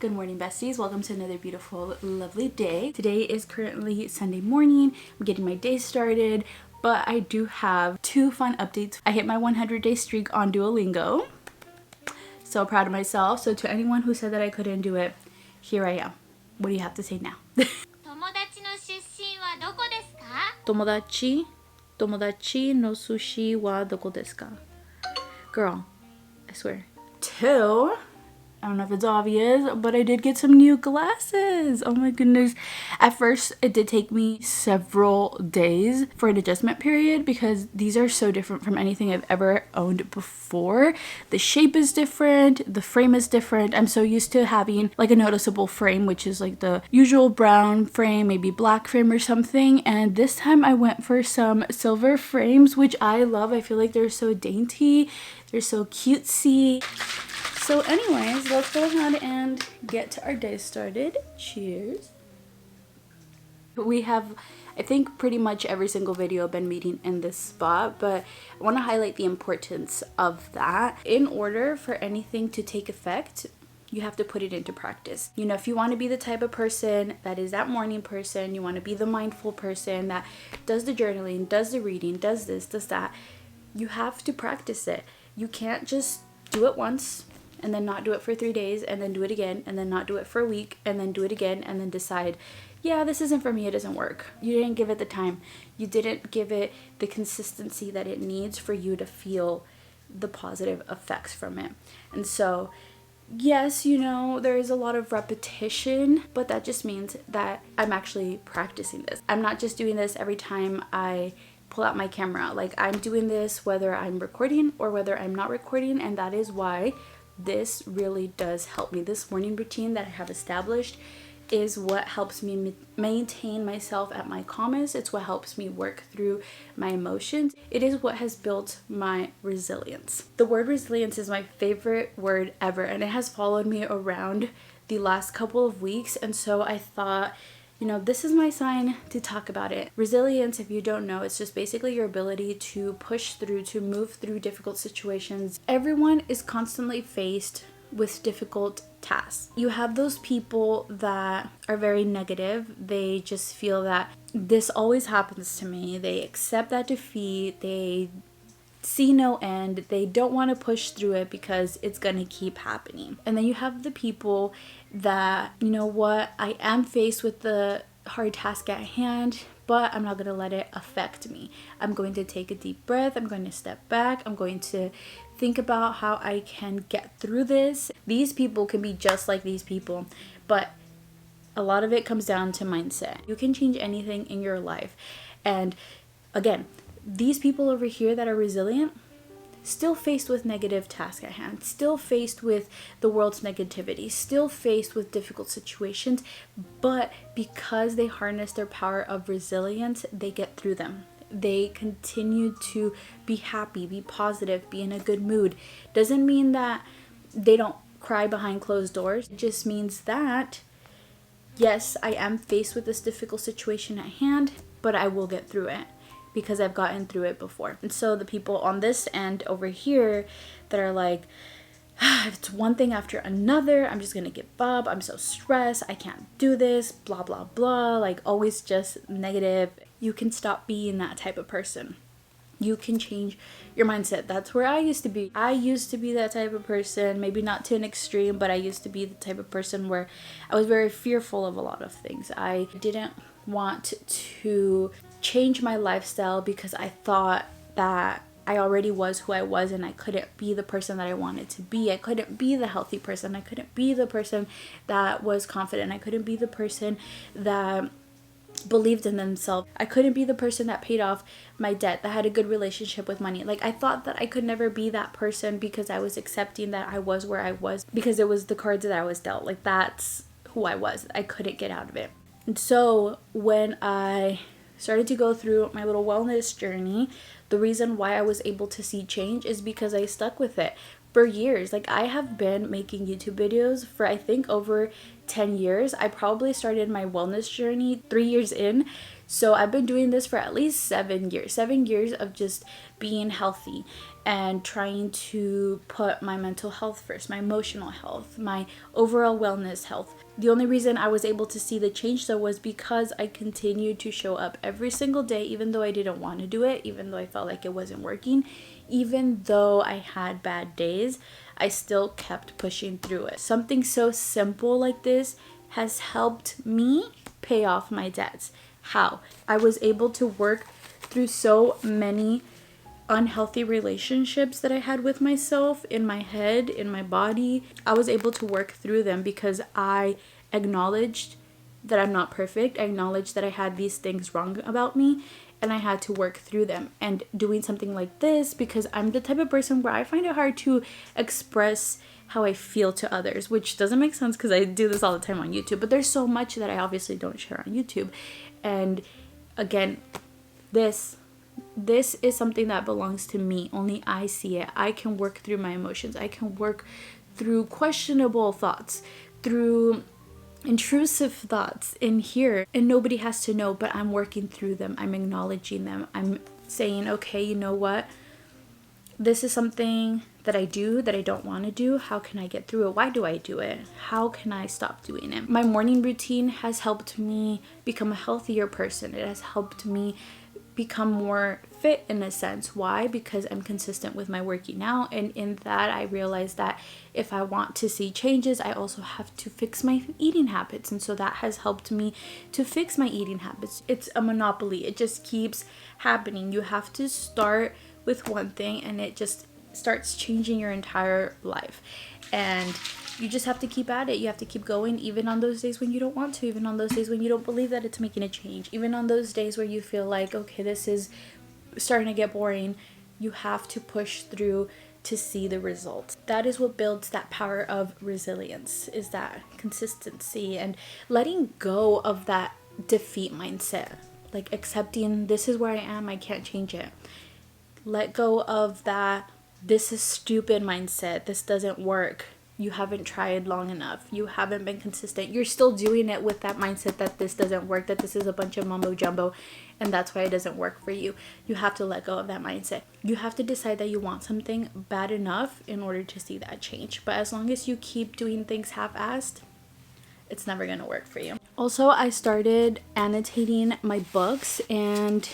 Good morning, besties. Welcome to another beautiful, lovely day. Today is currently Sunday morning. I'm getting my day started, but I do have two fun updates. I hit my 100-day streak on Duolingo. So proud of myself. So to anyone who said that I couldn't do it, here I am. What do you have to say now? 友達の出身はどこですか? Girl, I swear. Two, I don't know if it's obvious, but I did get some new glasses. Oh my goodness. At first, it did take me several days for an adjustment period because these are so different from anything I've ever owned before. The shape is different. The frame is different. I'm so used to having like a noticeable frame, which is like the usual brown frame, maybe black frame or something. And this time I went for some silver frames, which I love. I feel like they're so dainty. They're so cutesy. So anyways, let's go ahead and get to our day started. Cheers. We have, I think, pretty much every single video been meeting in this spot, but I want to highlight the importance of that. In order for anything to take effect, you have to put it into practice. You know, if you want to be the type of person that is that morning person, you want to be the mindful person that does the journaling, does the reading, does this, does that, you have to practice it. You can't just do it once and then not do it for 3 days and then do it again and then not do it for a week and then do it again and then decide, yeah, this isn't for me, it doesn't work. You didn't give it the time. You didn't give it the consistency that it needs for you to feel the positive effects from it. And so, yes, you know, there is a lot of repetition, but that just means that I'm actually practicing this. I'm not just doing this every time I pull out my camera. Like, I'm doing this whether I'm recording or whether I'm not recording, and that is why this really does help me. This morning routine that I have established is what helps me maintain myself at my calmest. It's what helps me work through my emotions. It is what has built my resilience. The word resilience is my favorite word ever, and it has followed me around the last couple of weeks, and so I thought, you know, this is my sign to talk about it. Resilience, if you don't know, it's just basically your ability to push through, to move through difficult situations. Everyone is constantly faced with difficult tasks. You have those people that are very negative. They just feel that this always happens to me. They accept that defeat. They see no end. They don't want to push through it because it's gonna keep happening. And then you have the people that, you know what, I am faced with the hard task at hand, but I'm not gonna let it affect me. I'm going to take a deep breath. I'm going to step back. I'm going to think about how I can get through this. These people can be just like these people, but a lot of it comes down to mindset. You can change anything in your life. And again, these people over here that are resilient, still faced with negative tasks at hand, still faced with the world's negativity, still faced with difficult situations, but because they harness their power of resilience, they get through them. They continue to be happy, be positive, be in a good mood. Doesn't mean that they don't cry behind closed doors. It just means that, yes, I am faced with this difficult situation at hand, but I will get through it, because I've gotten through it before. And so the people on this end over here that are like, it's one thing after another, I'm just gonna give up, I'm so stressed, I can't do this, blah blah blah, like always just negative. You can stop being that type of person. You can change your mindset. That's where I used to be. I used to be that type of person, maybe not to an extreme, but I used to be the type of person where I was very fearful of a lot of things. I didn't want to change my lifestyle because I thought that I already was who I was and I couldn't be the person that I wanted to be. I couldn't be the healthy person. I couldn't be the person that was confident. I couldn't be the person that believed in themselves. I couldn't be the person that paid off my debt, that had a good relationship with money. Like, I thought that I could never be that person because I was accepting that I was where I was because it was the cards that I was dealt. Like, that's who I was. I couldn't get out of it. And so when I started to go through my little wellness journey, the reason why I was able to see change is because I stuck with it for years. Like, I have been making YouTube videos for I think over 10 years. I probably started my wellness journey 3 years in. So I've been doing this for at least 7 years. 7 years of just being healthy and trying to put my mental health first, my emotional health, my overall wellness health. The only reason I was able to see the change though was because I continued to show up every single day, even though I didn't want to do it, even though I felt like it wasn't working, even though I had bad days, I still kept pushing through it. Something so simple like this has helped me pay off my debts. How? I was able to work through so many unhealthy relationships that I had with myself, in my head, in my body. I was able to work through them because I acknowledged that I'm not perfect. I acknowledged that I had these things wrong about me, and I had to work through them. And doing something like this, because I'm the type of person where I find it hard to express how I feel to others, which doesn't make sense because I do this all the time on YouTube, but there's so much that I obviously don't share on YouTube. And again, this is something that belongs to me. Only I see it. I can work through my emotions. I can work through questionable thoughts, through intrusive thoughts in here, and nobody has to know, but I'm working through them. I'm acknowledging them. I'm saying, okay, you know what? This is something that I do that I don't want to do. How can I get through it? Why do I do it? How can I stop doing it? My morning routine has helped me become a healthier person. It has helped me become more fit in a sense. Why? Because I'm consistent with my working out, and in that I realized that if I want to see changes, I also have to fix my eating habits, and so that has helped me to fix my eating habits. It's a monopoly. It just keeps happening. You have to start with one thing and it just starts changing your entire life, and you just have to keep at it. You have to keep going, even on those days when you don't want to, even on those days when you don't believe that it's making a change, even on those days where you feel like, okay, this is starting to get boring. You have to push through to see the results. That is what builds that power of resilience, is that consistency and letting go of that defeat mindset. Like accepting, this is where I am, I can't change it. Let go of that, this is stupid mindset, this doesn't work. You haven't tried long enough. You haven't been consistent. You're still doing it with that mindset that this doesn't work, that this is a bunch of mumbo jumbo, and that's why it doesn't work for you. You have to let go of that mindset. You have to decide that you want something bad enough in order to see that change. But as long as you keep doing things half-assed, it's never going to work for you. Also, I started annotating my books, and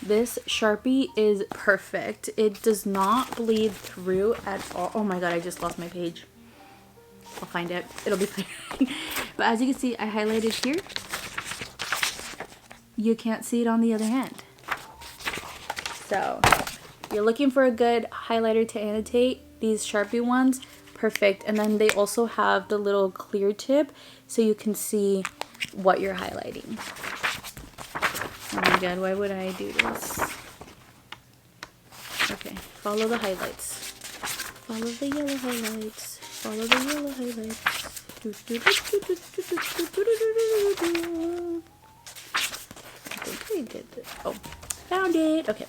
this Sharpie is perfect. It does not bleed through at all. Oh my god, I just lost my page. I'll find it. It'll be fine. But as you can see, I highlighted here. You can't see it on the other hand. So, if you're looking for a good highlighter to annotate, these Sharpie ones, perfect. And then they also have the little clear tip so you can see what you're highlighting. Oh my god, why would I do this? Okay, follow the highlights. Follow the yellow highlights. Follow the yellow highlights. I think I did this. Oh, found it. Okay.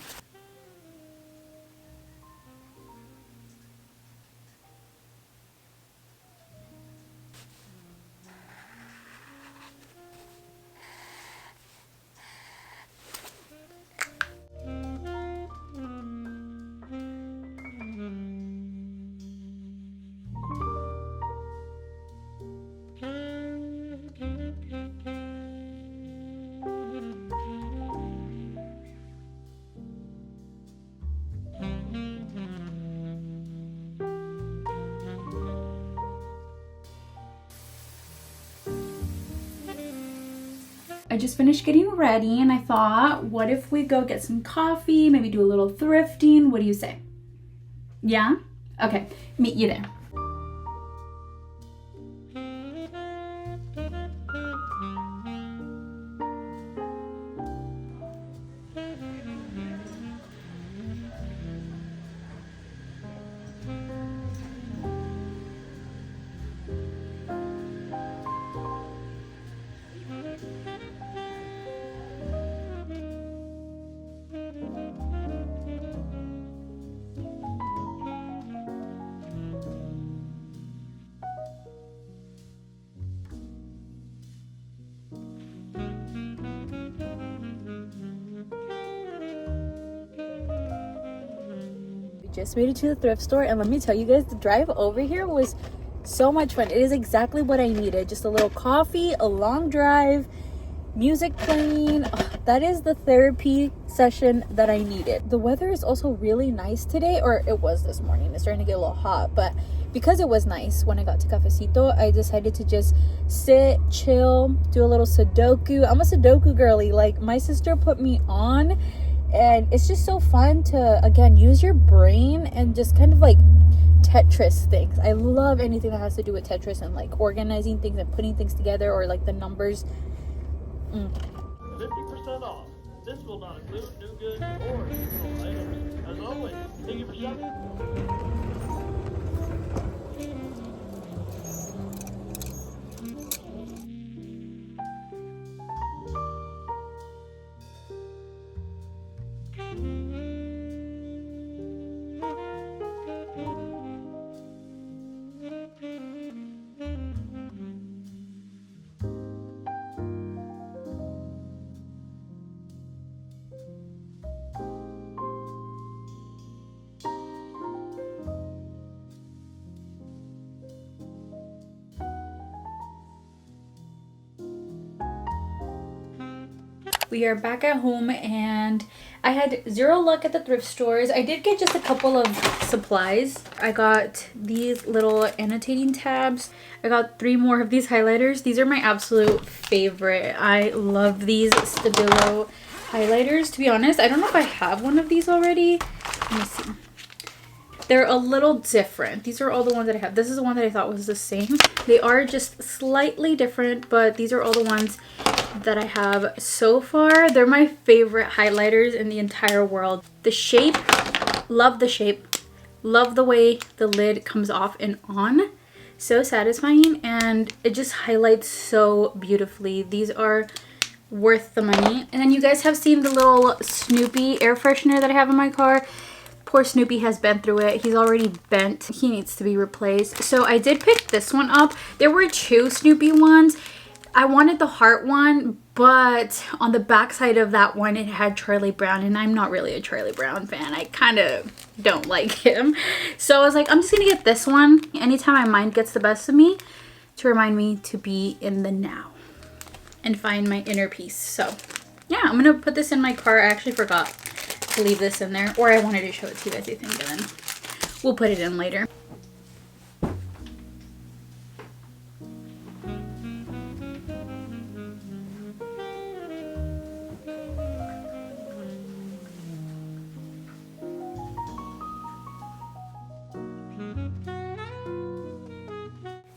I just finished getting ready and I thought, what if we go get some coffee, maybe do a little thrifting? What do you say? Yeah? Okay, meet you there. just made it to the thrift store, and let me tell you guys, the drive over here was so much fun. It is exactly what I needed. Just a little coffee, a long drive, music playing. Oh, that is the therapy session that I needed. The weather is also really nice today, or it was this morning. It's starting to get a little hot, but because it was nice when I got to Cafecito, I decided to just sit, chill, do a little Sudoku. I'm a Sudoku girly. Like, my sister put me on, and it's just so fun to, again, use your brain and just kind of like Tetris things. I love anything that has to do with Tetris and like organizing things and putting things together, or like the numbers. 50% off. This will not include new goods or seasonal items. As always, thank you for shopping. We are back at home, and I had zero luck at the thrift stores. I did get just a couple of supplies. I got these little annotating tabs. I got 3 more of these highlighters. These are my absolute favorite. I love these Stabilo highlighters. To be honest, I don't know if I have one of these already. Let me see. They're a little different. These are all the ones that I have. This is the one that I thought was the same. They are just slightly different, but these are all the ones that I have so far. They're my favorite highlighters in the entire world. The shape, love the shape. Love the way the lid comes off and on. So satisfying, and it just highlights so beautifully. These are worth the money. And then you guys have seen the little Snoopy air freshener that I have in my car. Poor Snoopy has been through it. He's already bent. He needs to be replaced. So I did pick this one up. There were 2 Snoopy ones. I wanted the heart one, but on the back side of that one, it had Charlie Brown, and I'm not really a Charlie Brown fan. I kind of don't like him. So I was like, I'm just going to get this one anytime my mind gets the best of me, to remind me to be in the now and find my inner peace. So yeah, I'm going to put this in my car. I actually forgot to leave this in there, or I wanted to show it to you guys, I think, and then we'll put it in later.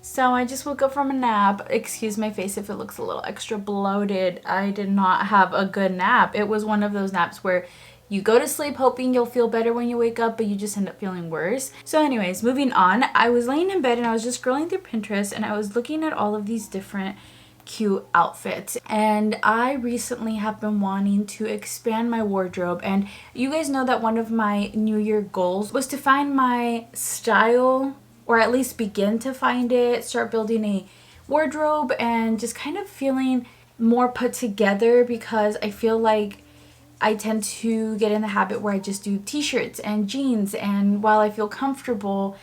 So I just woke up from a nap. Excuse my face if it looks a little extra bloated. I did not have a good nap. It was one of those naps where you go to sleep hoping you'll feel better when you wake up, but you just end up feeling worse. So anyways, moving on. I was laying in bed and I was just scrolling through Pinterest, and I was looking at all of these different cute outfits, and I recently have been wanting to expand my wardrobe. And you guys know that one of my New Year goals was to find my style, or at least begin to find it, start building a wardrobe, and just kind of feeling more put together, because I feel like I tend to get in the habit where I just do t-shirts and jeans, and while I feel comfortable,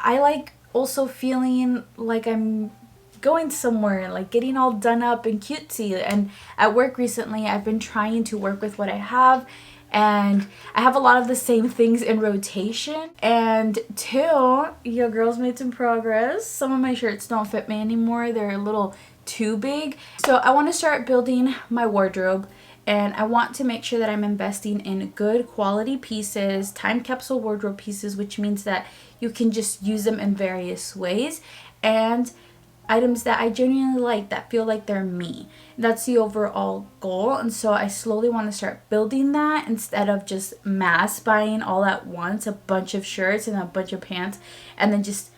I like also feeling like I'm going somewhere and like getting all done up and cutesy. And at work recently, I've been trying to work with what I have, and I have a lot of the same things in rotation. And 2, your girls made some progress. Some of my shirts don't fit me anymore. They're a little too big. So I want to start building my wardrobe, and I want to make sure that I'm investing in good quality pieces, time capsule wardrobe pieces, which means that you can just use them in various ways, and items that I genuinely like, that feel like they're me. That's the overall goal. And so I slowly want to start building that, instead of just mass buying all at once a bunch of shirts and a bunch of pants, and then just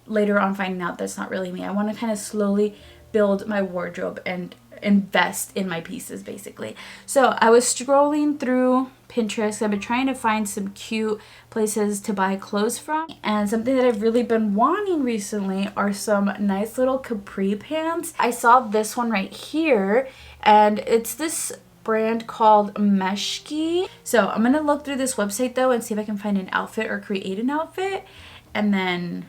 later on finding out that's not really me. I want to kind of slowly build my wardrobe and invest in my pieces, basically. So I was scrolling through Pinterest. I've been trying to find some cute places to buy clothes from, and something that I've really been wanting recently are some nice little capri pants. I saw this one right here, and it's this brand called Meshki. So I'm gonna look through this website though and see if I can find an outfit or create an outfit and then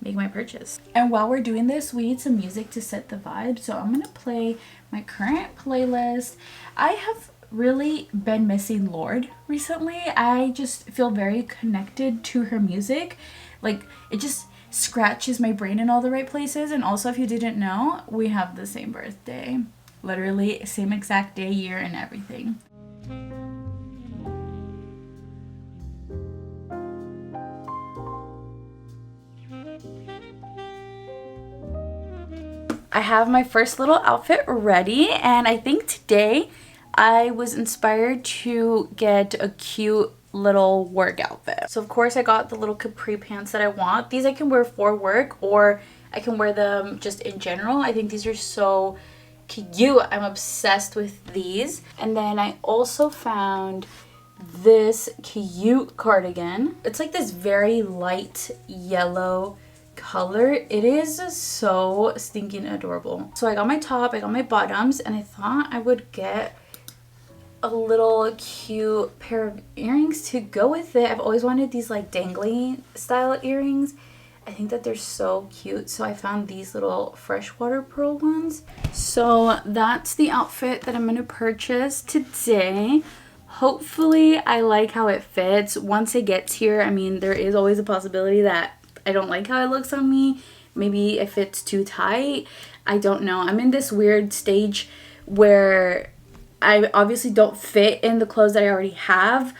make my purchase. And while we're doing this, we need some music to set the vibe. So I'm gonna play my current playlist. I have really been missing Lorde recently. I just feel very connected to her music. Like, it just scratches my brain in all the right places. And also, if you didn't know, we have the same birthday. Literally same exact day, year, and everything. I have my first little outfit ready, and I think today I was inspired to get a cute little work outfit. So of course I got the little capri pants that I want. These I can wear for work or I can wear them just in general. I think these are so cute. I'm obsessed with these. And then I also found this cute cardigan. It's like this very light yellow color. It is so stinking adorable. So I got my top, I got my bottoms, and I thought I would get a little cute pair of earrings to go with it. I've always wanted these like dangly style earrings. I think that they're so cute. So I found these little freshwater pearl ones. So that's the outfit that I'm going to purchase today. Hopefully I like how it fits. Once it gets here, I mean, there is always a possibility that I don't like how it looks on me. Maybe if it's too tight. I don't know. I'm in this weird stage where I obviously don't fit in the clothes that I already have,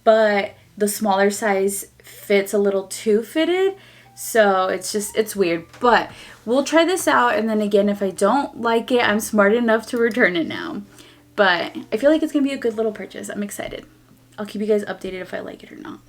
but the smaller size fits a little too fitted. So it's weird, but we'll try this out. And then again, if I don't like it, I'm smart enough to return it now. But I feel like it's gonna be a good little purchase. I'm excited. I'll keep you guys updated if I like it or not.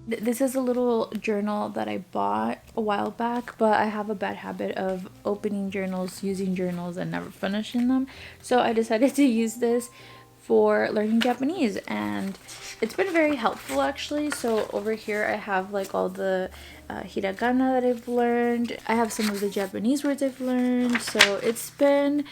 This is a little journal that I bought a while back, but I have a bad habit of opening journals, using journals, and never finishing them. So I decided to use this for learning Japanese, and it's been very helpful actually. So over here I have like all the hiragana that I've learned. I have some of the Japanese words I've learned. So it's been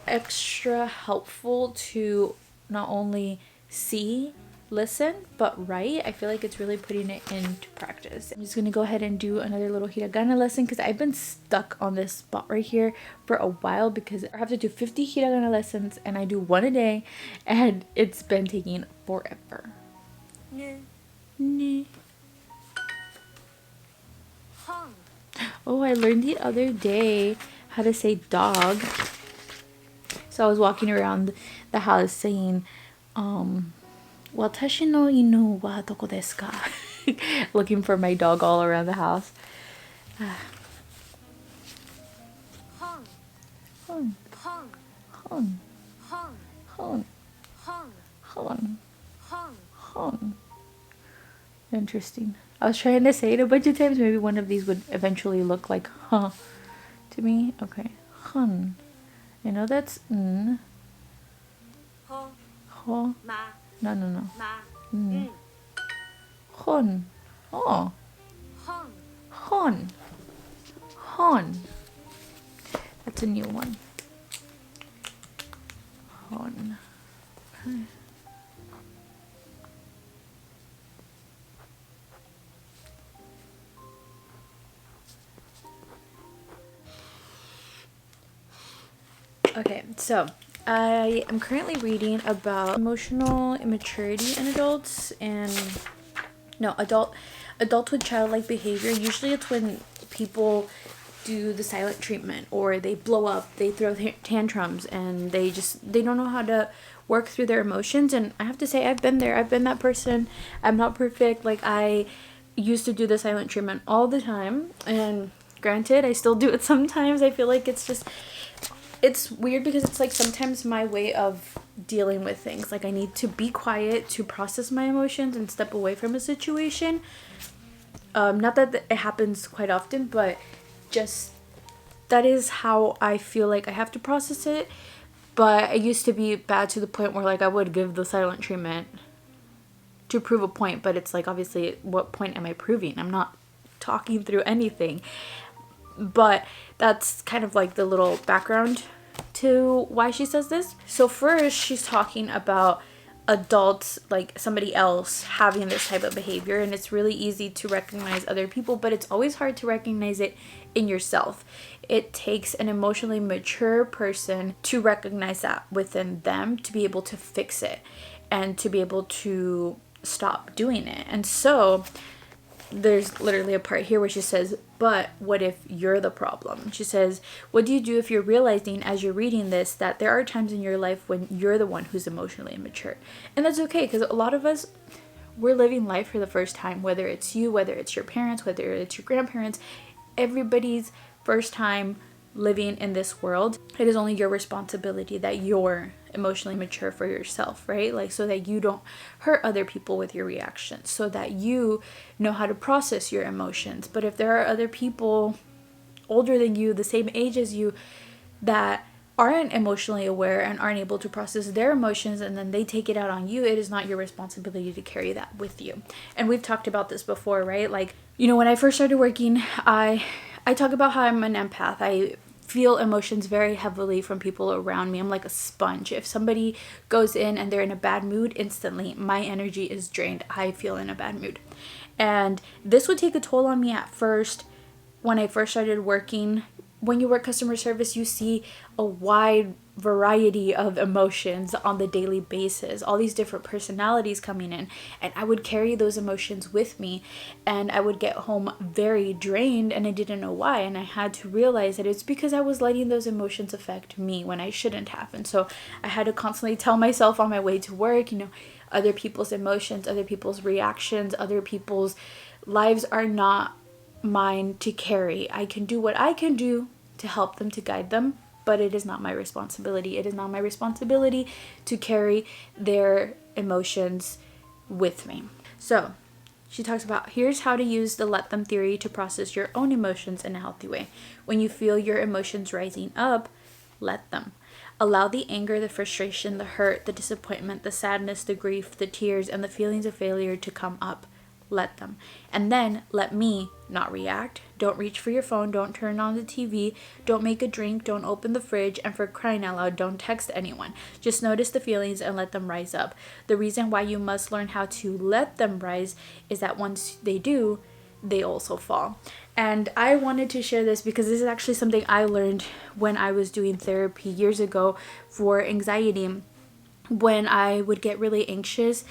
extra helpful to not only see, listen, but write. I feel like it's really putting it into practice. I'm just gonna go ahead and do another little hiragana lesson because I've been stuck on this spot right here for a while because I have to do 50 hiragana lessons and I do one a day and it's been taking forever. Oh, I learned the other day how to say dog. So I was walking around the house saying, Watashi no inu wa doko desu ka? Looking for my dog all around the house. Hon. Hon. Hon. Hon. Hon. Interesting. I was trying to say it a bunch of times. Maybe one of these would eventually look like huh to me. Okay. Hun. You know that's n. Ho. No. Hon. Oh. Hon. Hon. That's a new one. tone. Okay. Okay, so I am currently reading about emotional immaturity in adults and adults with childlike behavior. Usually it's when people do the silent treatment or they blow up, they throw tantrums, and they don't know how to work through their emotions. And I have to say, I've been there. I've been that person. I'm not perfect. Like, I used to do the silent treatment all the time, and granted, I still do it sometimes. I feel like it's weird because it's like sometimes my way of dealing with things. Like, I need to be quiet to process my emotions and step away from a situation. Not that it happens quite often, but just that is how I feel like I have to process it. But I used to be bad to the point where, like, I would give the silent treatment to prove a point, but it's like, obviously, what point am I proving? I'm not talking through anything. But that's kind of like the little background to why she says this. So first, she's talking about adults, like somebody else having this type of behavior, and it's really easy to recognize other people, but it's always hard to recognize it in yourself. It takes an emotionally mature person to recognize that within them, to be able to fix it and to be able to stop doing it. And so there's literally a part here where she says, but what if you're the problem? She says, what do you do if you're realizing as you're reading this that there are times in your life when you're the one who's emotionally immature? And that's okay, because a lot of us, we're living life for the first time, whether it's you, whether it's your parents, whether it's your grandparents, everybody's first time living in this world. It is only your responsibility that you're emotionally mature for yourself, right? Like, so that you don't hurt other people with your reactions, so that you know how to process your emotions. But if there are other people older than you, the same age as you, that aren't emotionally aware and aren't able to process their emotions, and then they take it out on you, it is not your responsibility to carry that with you. And we've talked about this before, right? Like, you know, when I first started working, I talk about how I'm an empath. I feel emotions very heavily from people around me. I'm like a sponge. If somebody goes in and they're in a bad mood, instantly my energy is drained. I feel in a bad mood. And this would take a toll on me at first when I first started working. When you work customer service, you see a wide variety of emotions on the daily basis, all these different personalities coming in, and I would carry those emotions with me, and I would get home very drained, and I didn't know why. And I had to realize that it's because I was letting those emotions affect me when I shouldn't have. And so I had to constantly tell myself on my way to work, you know, other people's emotions, other people's reactions, other people's lives are not mine to carry. I can do what I can do to help them, to guide them, but it is not my responsibility. It is not my responsibility to carry their emotions with me. So she talks about, here's how to use the let them theory to process your own emotions in a healthy way. When you feel your emotions rising up, let them. Allow the anger, the frustration, the hurt, the disappointment, the sadness, the grief, the tears, and the feelings of failure to come up. Let them. And then let me not react. Don't reach for your phone. Don't turn on the TV. Don't make a drink. Don't open the fridge. And for crying out loud, don't text anyone. Just notice the feelings and let them rise up. The reason why you must learn how to let them rise is that once they do, they also fall. And I wanted to share this because this is actually something I learned when I was doing therapy years ago for anxiety. When I would get really anxious,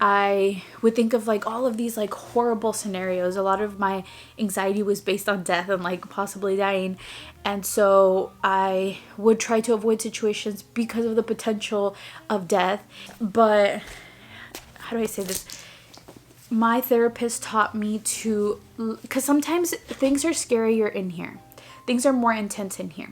I would think of like all of these like horrible scenarios. A lot of my anxiety was based on death and like possibly dying. And so I would try to avoid situations because of the potential of death. But how do I say this? My therapist taught me to, because sometimes things are scarier in here. Things are more intense in here.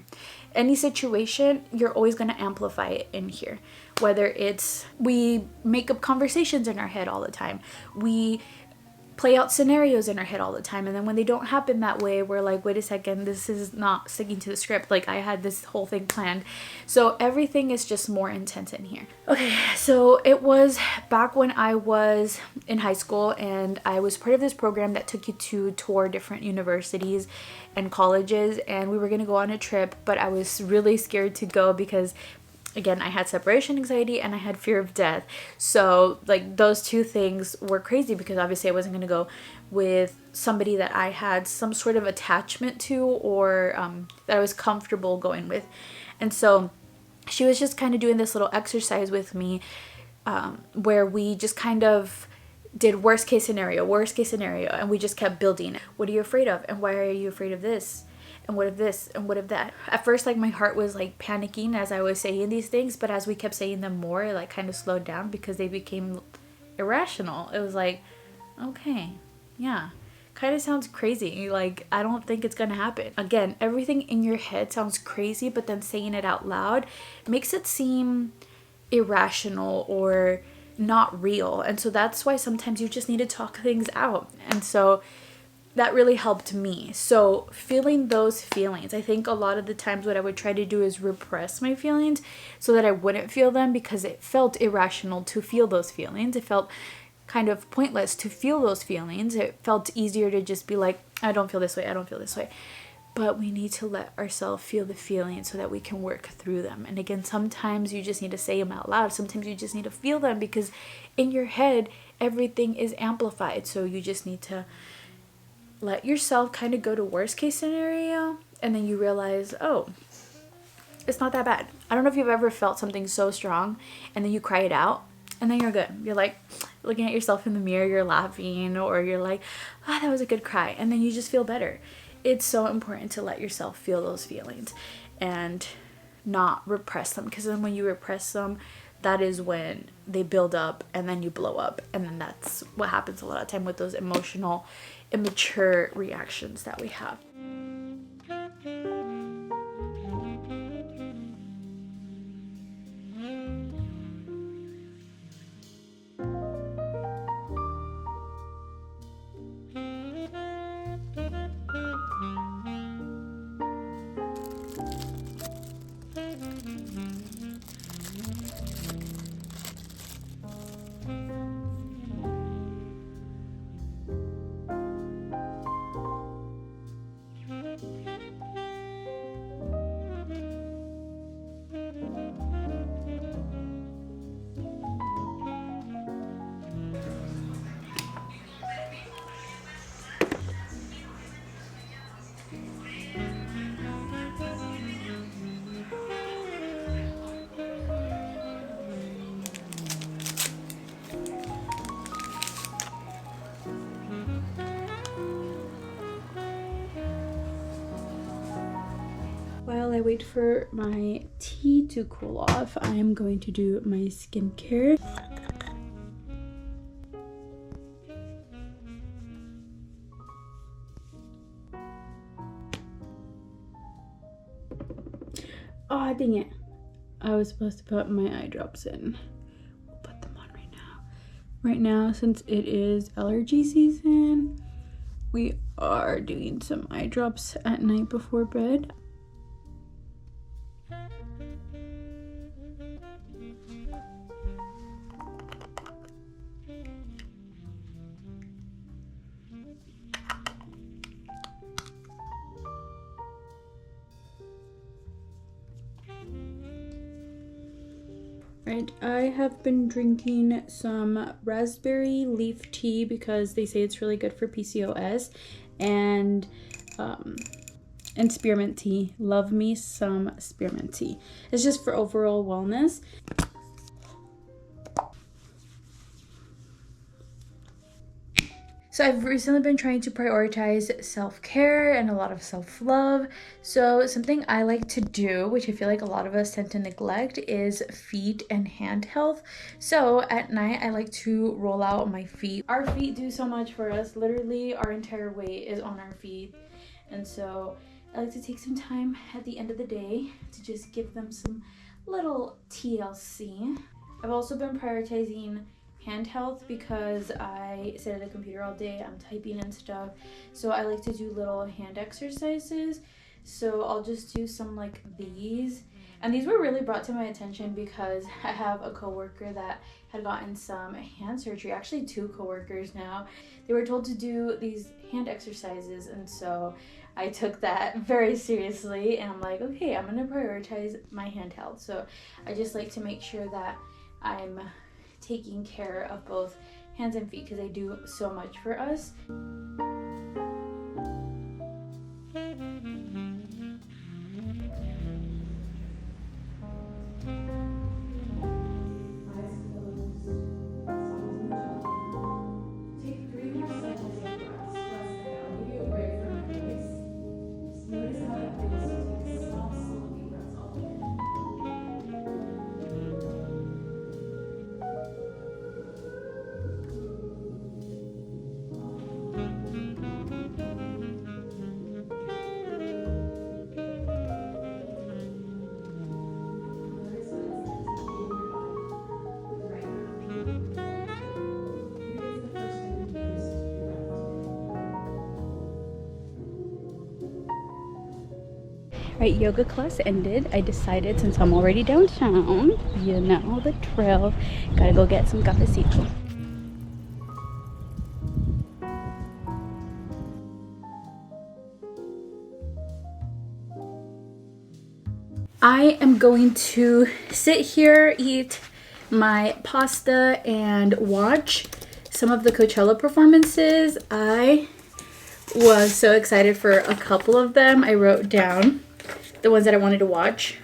Any situation, you're always going to amplify it in here. Whether it's, we make up conversations in our head all the time. We play out scenarios in our head all the time. And then when they don't happen that way, we're like, wait a second, this is not sticking to the script. Like, I had this whole thing planned. So everything is just more intense in here. Okay, so it was back when I was in high school, and I was part of this program that took you to tour different universities and colleges, and we were going to go on a trip, but I was really scared to go because again, I had separation anxiety and I had fear of death. So like those two things were crazy because obviously I wasn't going to go with somebody that I had some sort of attachment to, or that I was comfortable going with. And so she was just kind of doing this little exercise with me, where we just kind of did worst case scenario, and we just kept building. What are you afraid of? And why are you afraid of this? And what if this? And what if that? At first, like, my heart was like panicking as I was saying these things, but as we kept saying them more, it like kind of slowed down because they became irrational. It was like, okay, yeah, kind of sounds crazy. Like, I don't think it's gonna happen. Again, everything in your head sounds crazy, but then saying it out loud makes it seem irrational or not real. And so that's why sometimes you just need to talk things out. And so that really helped me. So feeling those feelings, I think a lot of the times what I would try to do is repress my feelings so that I wouldn't feel them, because it felt irrational to feel those feelings. It felt kind of pointless to feel those feelings. It felt easier to just be like, I don't feel this way, I don't feel this way. But we need to let ourselves feel the feelings so that we can work through them. And again, sometimes you just need to say them out loud. Sometimes you just need to feel them, because in your head, everything is amplified. So you just need to let yourself kind of go to worst case scenario, and then you realize, oh, it's not that bad. I don't know if you've ever felt something so strong and then you cry it out and then you're good. You're like looking at yourself in the mirror, you're laughing, or you're like, ah, that was a good cry. And then you just feel better. It's so important to let yourself feel those feelings and not repress them, because then when you repress them, that is when they build up and then you blow up. And then that's what happens a lot of time with those emotional, immature reactions that we have. While I wait for my tea to cool off, I am going to do my skincare. Oh, dang it. I was supposed to put my eye drops in. We'll put them on right now. Right now, since it is allergy season, we are doing some eye drops at night before bed. Right, I have been drinking some raspberry leaf tea because they say it's really good for PCOS, and spearmint tea. Love me some spearmint tea. It's just for overall wellness. So I've recently been trying to prioritize self-care and a lot of self-love. So something I like to do, which I feel like a lot of us tend to neglect, is feet and hand health. So at night, I like to roll out my feet. Our feet do so much for us. Literally, our entire weight is on our feet. And so I like to take some time at the end of the day to just give them some little TLC. I've also been prioritizing hand health because I sit at the computer all day, I'm typing and stuff, so I like to do little hand exercises. So I'll just do some like these, And these were really brought to my attention because I have a coworker that had gotten some hand surgery, actually 2 coworkers now. They were told to do these hand exercises, and so I took that very seriously, and I'm like, okay, I'm gonna prioritize my hand health. So I just like to make sure that I'm taking care of both hands and feet because they do so much for us. Right, yoga class ended. I decided, since I'm already downtown, you know the drill, gotta go get some cafecito. I am going to sit here, eat my pasta, and watch some of the Coachella performances. I was so excited for a couple of them. I wrote down the ones that I wanted to watch.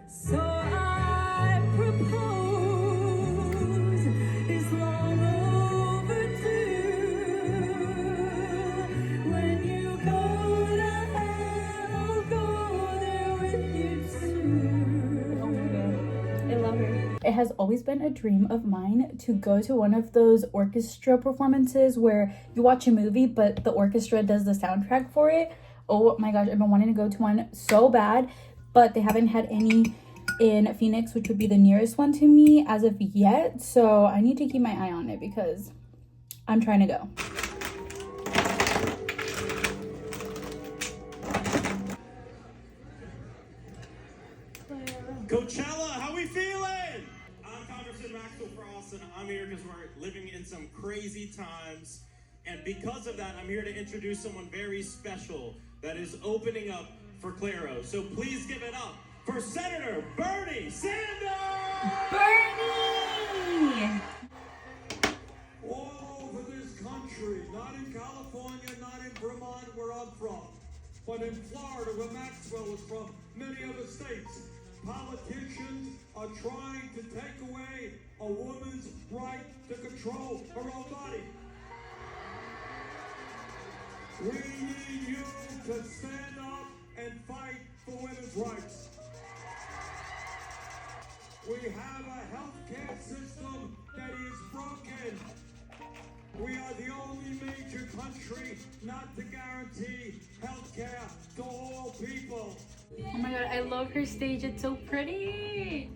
So I propose, it's long overdue. When you go to hell, I'll go there with you too. Oh my god, I love her. It has always been a dream of mine to go to one of those orchestra performances where you watch a movie but the orchestra does the soundtrack for it. Oh my gosh, I've been wanting to go to one so bad, but they haven't had any in Phoenix, which would be the nearest one to me as of yet. So I need to keep my eye on it because I'm trying to go. Coachella, how we feeling? I'm Congressman Maxwell Frost, and I'm here because we're living in some crazy times. And because of that, I'm here to introduce someone very special that is opening up for Claro. So please give it up for Senator Bernie Sanders! Bernie! All over this country, not in California, not in Vermont, where I'm from, but in Florida, where Maxwell is from, many other states, politicians are trying to take away a woman's right to control her own body. We need you to stand up and fight for women's rights. We have a healthcare system that is broken. We are the only major country not to guarantee healthcare to all people. Oh my god, I love her stage. It's so pretty.